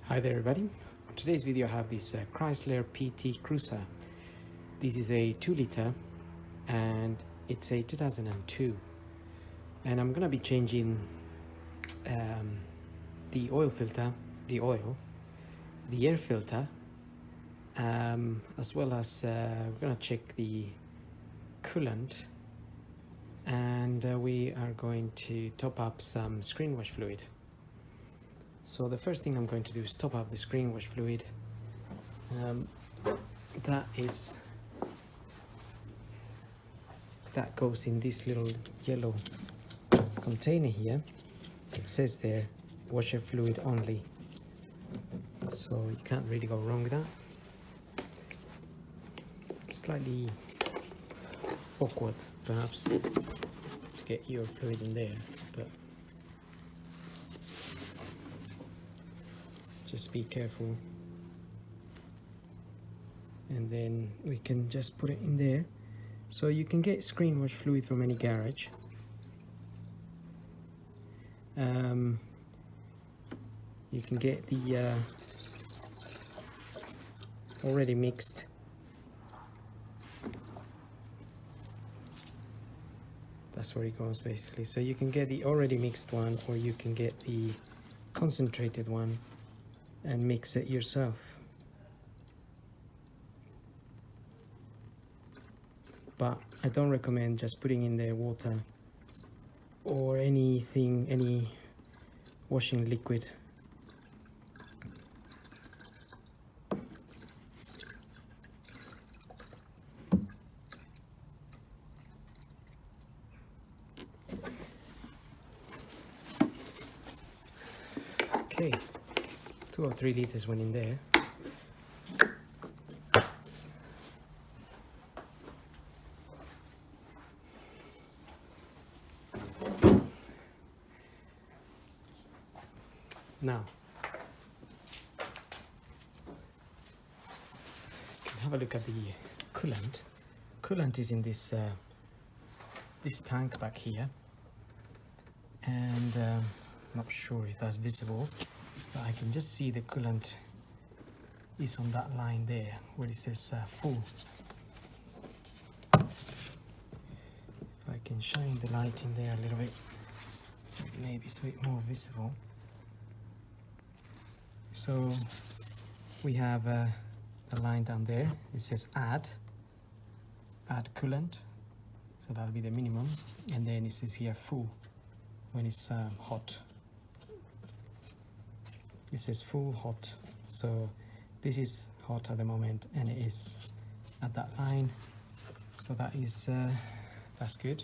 Hi there everybody. In today's video I have this Chrysler PT Cruiser. This is a 2-liter and it's a 2002, and I'm gonna be changing the oil filter, the air filter, as well as we're gonna check the coolant, and we are going to top up some screenwash fluid. So the first thing I'm going to do is top up the screenwash fluid. That goes in this little yellow container here. It says there, washer fluid only. So you can't really go wrong with that. Slightly awkward perhaps to get your fluid in there, but just be careful, and then we can just put it in there. So you can get screenwash fluid from any garage. You can get the already mixed. That's where it goes basically. So you can get the already mixed one, or you can get the concentrated one and mix it yourself. But I don't recommend just putting in there water or anything, any washing liquid. Okay, 2 or 3 liters went in there. Now, you can have a look at the coolant. Coolant is in this this tank back here, and I'm not sure if that's visible, but I can just see the coolant is on that line there where it says full. If I can shine the light in there a little bit, maybe it's a bit more visible. So we have a line down there. It says add coolant, so that'll be the minimum, and then it says here full when it's hot. It says full hot, so this is hot at the moment and it is at that line, so that is that's good.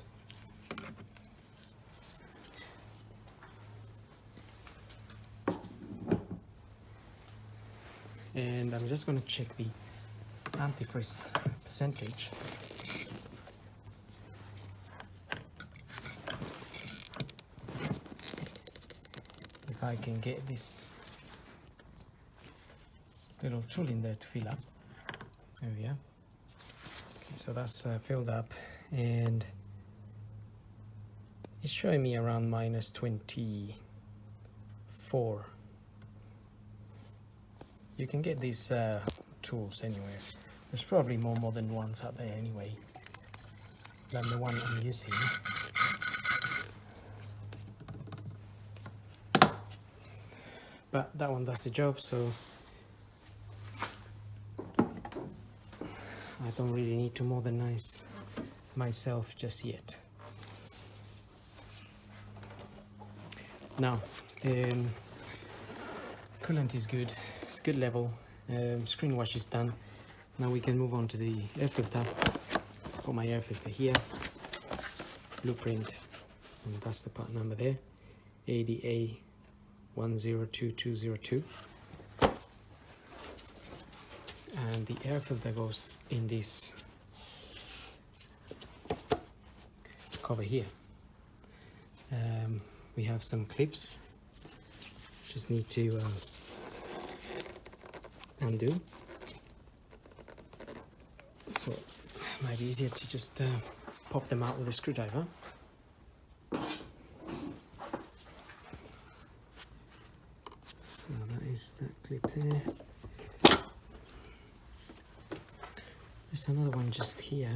And I'm just going to check the antifreeze percentage. If I can get this little tool in there to fill up. There we are. Okay, so that's filled up, and it's showing me around -24. You can get these tools anywhere. There's probably more modern ones out there anyway than the one I'm using. But that one does the job, so I don't really need to modernize myself just yet. Now, coolant is good. It's good level. Screen wash is done. Now we can move on to the air filter. Got my air filter here, blueprint, and that's the part number there, ADA 102202. And the air filter goes in this cover here. We have some clips, just need to undo, so it might be easier to just pop them out with a screwdriver. So that is that clip there. There's another one just here.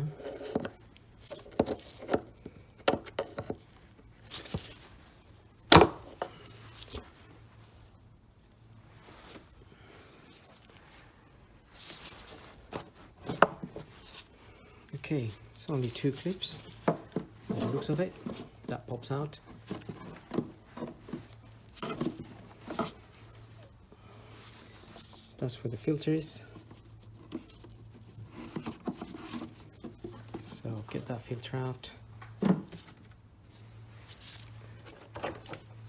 Okay, it's only 2 clips. By the looks of it, that pops out. That's where the filter is. So get that filter out.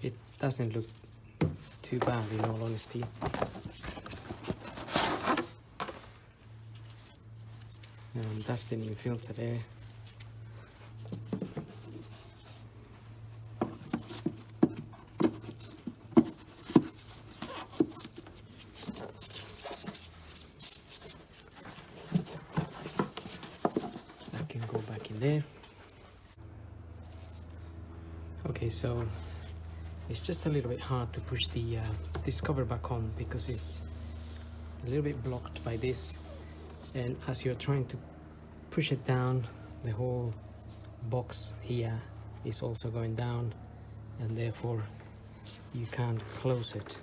It doesn't look too bad in all honesty. And that's the new filter there. That can go back in there. Okay, so it's just a little bit hard to push the this cover back on because it's a little bit blocked by this, and as you're trying to push it down, the whole box here is also going down, and therefore you can't close it,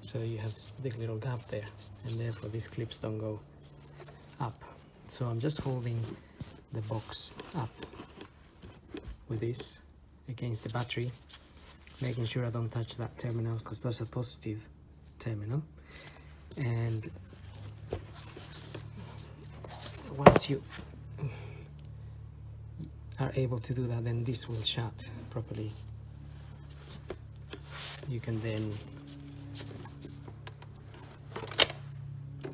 so you have this big little gap there, and therefore these clips don't go up. So I'm just holding the box up with this against the battery, making sure I don't touch that terminal because that's a positive terminal. And once you are able to do that, then this will shut properly. You can then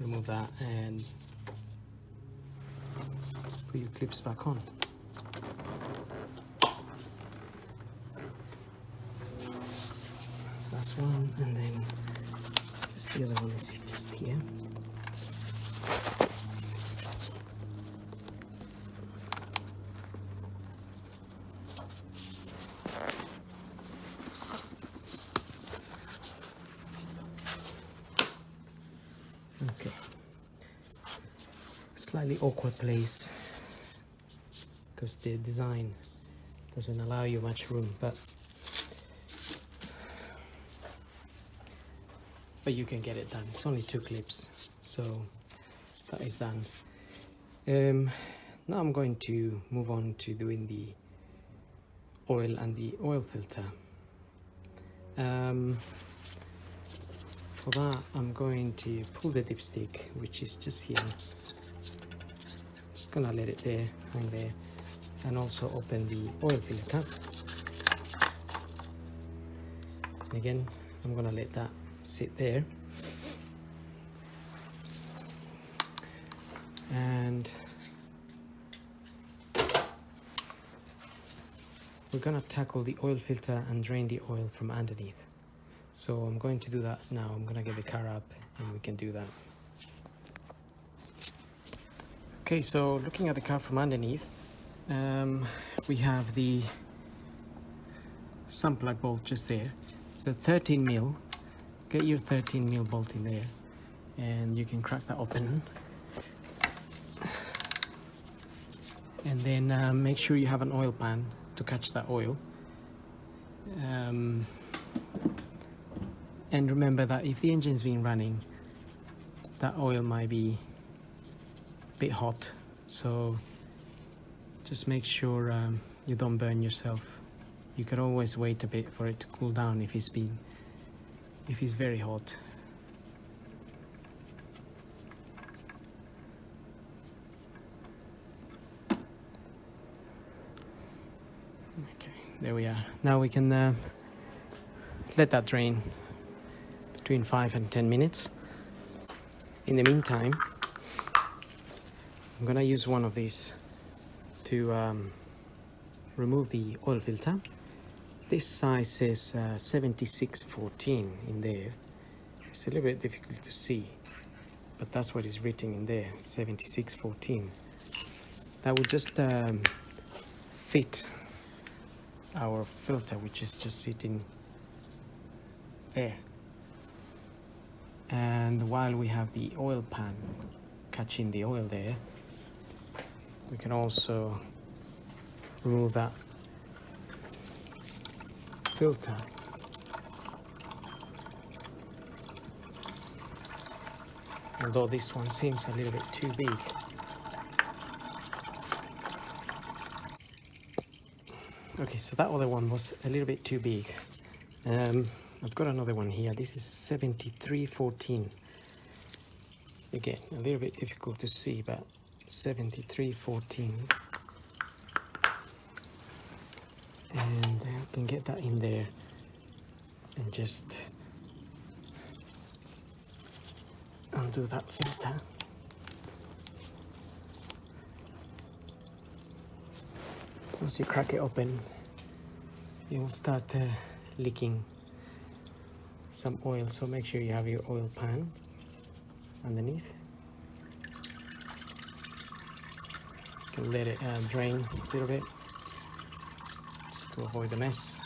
remove that and put your clips back on. So that's one, and then the other one is just here. Okay, slightly awkward place because the design doesn't allow you much room, but you can get it done. It's only 2 clips, so that is done. Now I'm going to move on to doing the oil and the oil filter. For that, I'm going to pull the dipstick, which is just here. Just gonna let it there, hang there, and also open the oil filter cap. And again, I'm gonna let that sit there, and we're gonna tackle the oil filter and drain the oil from underneath. So I'm going to do that now. I'm gonna get the car up and we can do that. Okay, so looking at the car from underneath, we have the sun plug bolt just there. The 13mm. Get your 13mm bolt in there, and you can crack that open. And then make sure you have an oil pan to catch that oil. And remember that if the engine's been running, that oil might be a bit hot, so just make sure you don't burn yourself. You can always wait a bit for it to cool down if it's very hot. Okay, there we are. Now we can let that drain between 5 and 10 minutes. In the meantime, I'm gonna use one of these to remove the oil filter. This size says 7614 in there. It's a little bit difficult to see, but that's what is written in there, 7614. That would just fit our filter, which is just sitting there. And while we have the oil pan catching the oil there, we can also remove that filter. Although this one seems a little bit too big. Okay, so that other one was a little bit too big. I've got another one here. This is 7314. Again, a little bit difficult to see, but 7314. And I can get that in there and just undo that filter. Once you crack it open, you'll start leaking some oil, so make sure you have your oil pan underneath. You can let it drain a little bit just to avoid the mess.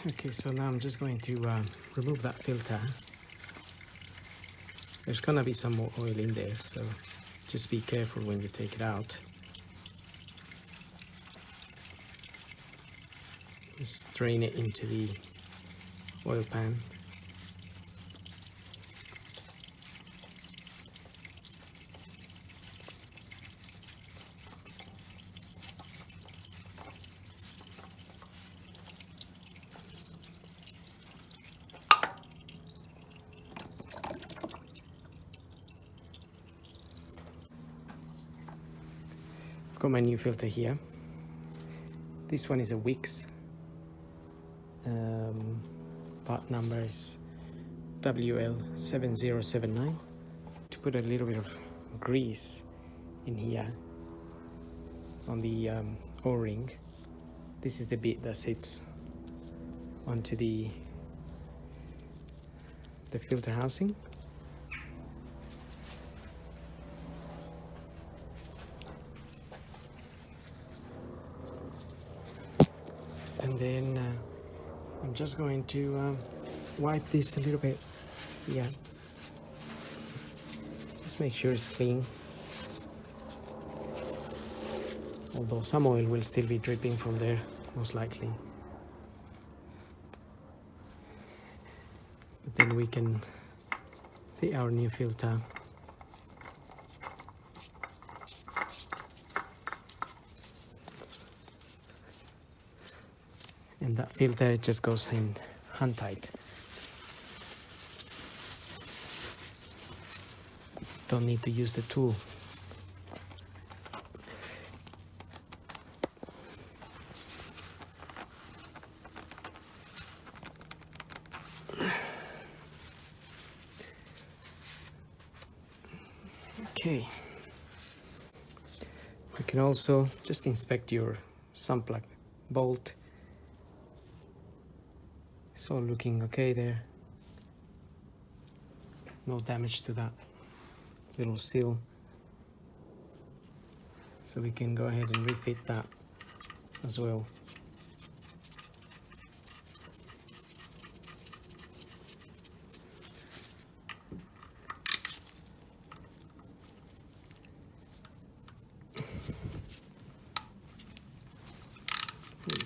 Okay, so now I'm just going to remove that filter. There's gonna be some more oil in there, so just be careful when you take it out. Just drain it into the oil pan. I've got my new filter here. This one is a Wix. Part number is WL7079. To put a little bit of grease in here on the O-ring. This is the bit that sits onto the filter housing. And then I'm just going to wipe this a little bit here. Just make sure it's clean. Although some oil will still be dripping from there, most likely. But then we can fit our new filter. And that filter, it just goes in hand tight. Don't need to use the tool. Okay. You can also just inspect your sump plug bolt. It's all looking okay there. No damage to that little seal. So we can go ahead and refit that as well.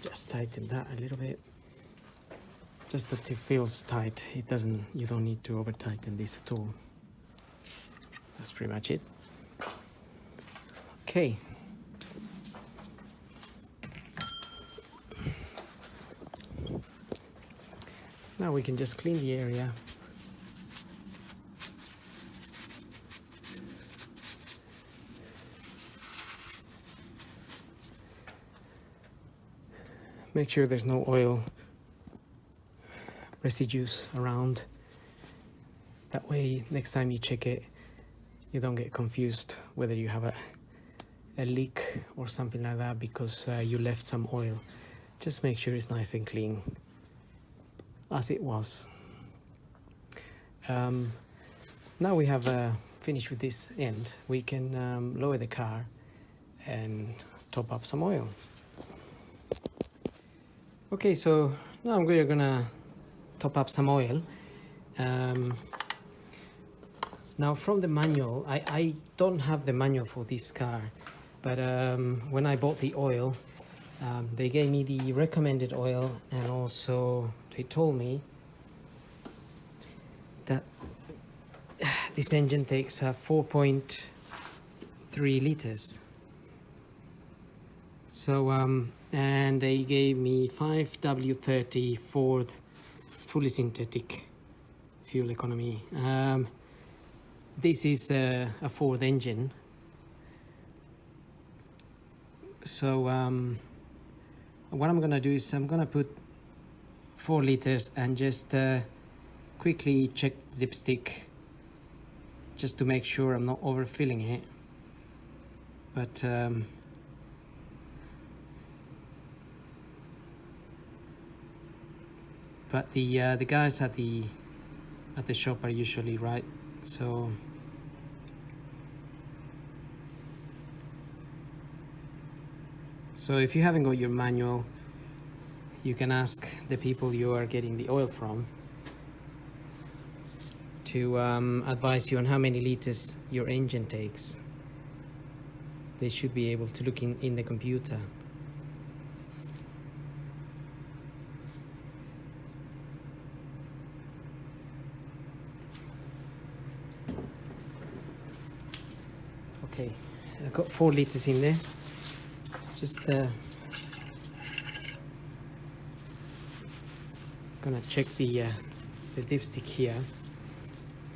Just tighten that a little bit. Just that it feels tight. It doesn't, you don't need to over tighten this at all. That's pretty much it. Okay. Now we can just clean the area. Make sure there's no oil residues around. That way, next time you check it, you don't get confused whether you have a leak or something like that because you left some oil. Just make sure it's nice and clean, as it was. Now we have finish with this end, we can lower the car and top up some oil. Okay, so now we're gonna top up some oil. Now from the manual, I don't have the manual for this car, but when I bought the oil, they gave me the recommended oil, and also they told me that this engine takes 4.3 liters. So and they gave me 5W30 Ford fully synthetic fuel economy. This is a Ford engine. So what I'm gonna do is I'm gonna put 4 liters and just quickly check the dipstick, just to make sure I'm not overfilling it. But the guys at the shop are usually right. So if you haven't got your manual, you can ask the people you are getting the oil from to advise you on how many liters your engine takes. They should be able to look in the computer. Okay, I've got 4 liters in there. Just gonna check the dipstick here.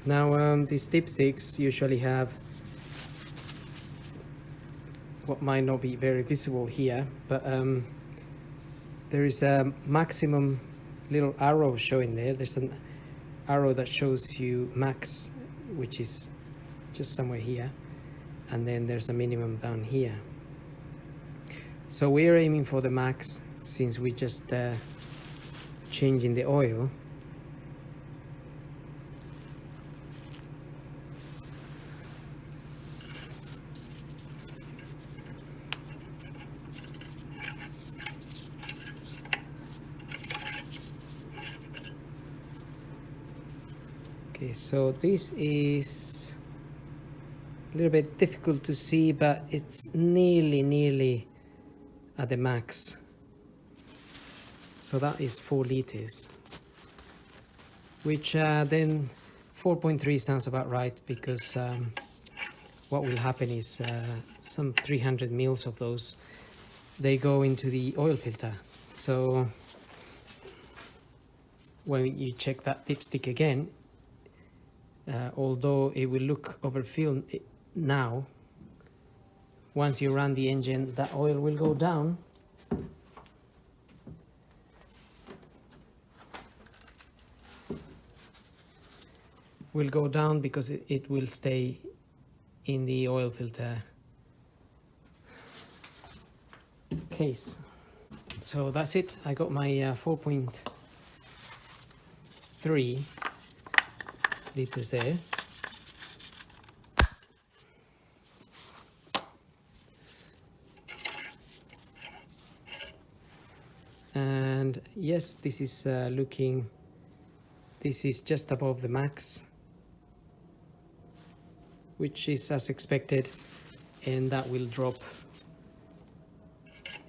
Now these dipsticks usually have what might not be very visible here, but there is a maximum little arrow showing there. There's an arrow that shows you max, which is just somewhere here, and then there's a minimum down here. So we're aiming for the max, since we just changing the oil. Okay, so this is a little bit difficult to see, but it's nearly at the max. So that is 4 liters, which then 4.3 sounds about right, because what will happen is some 300 mils of those, they go into the oil filter. So when you check that dipstick again, although it will look overfilled now, once you run the engine, that oil will go down. Will go down because it will stay in the oil filter case. So that's it. I got my 4.3 liters there. And yes, this is this is just above the max, which is as expected, and that will drop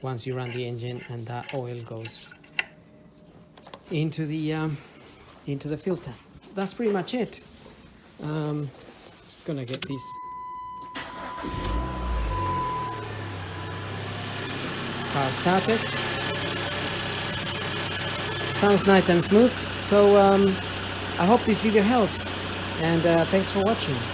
once you run the engine and that oil goes into the filter. That's pretty much it. Just gonna get this car started. Sounds nice and smooth. So I hope this video helps, and thanks for watching.